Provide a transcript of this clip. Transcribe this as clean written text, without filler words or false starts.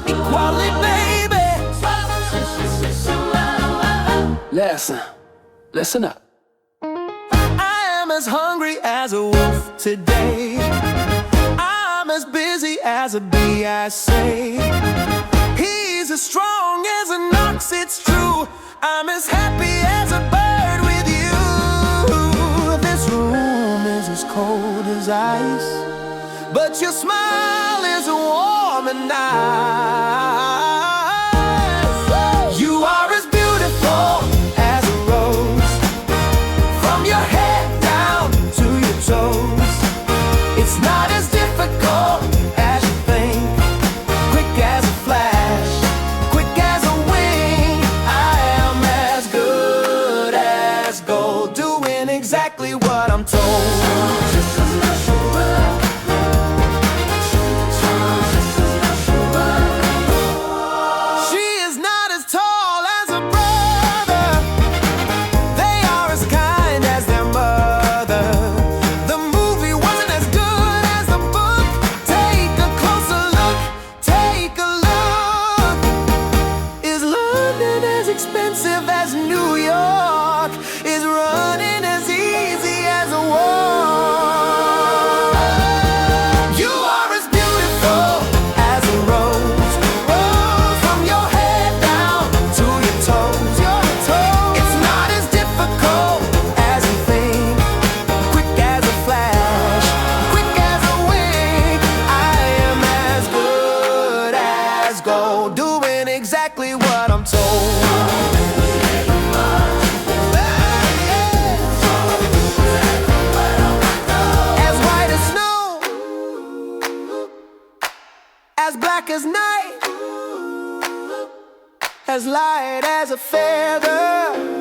Equality, baby. Listen up. I am as hungry as a wolf today. I'm as busy as a bee, I say. He's as strong as an ox, it's true. I'm as happy as a bird with you. This room is as cold as ice, but your smile is warm and nice. You are as beautiful as a rose, from your head down to your toes. It's not as difficult as you think, quick as a flash, quick as a wing. I am as good as gold, doing exactly what I'm told. Expensive as New York, is running as easy as a walk. You are as beautiful as a rose, rose from your head down to your toes, your toes. It's not as difficult as you think, quick as a flash, quick as a wink. I am as good as gold, doing exactly what I'm told. As black as night, as light as a feather.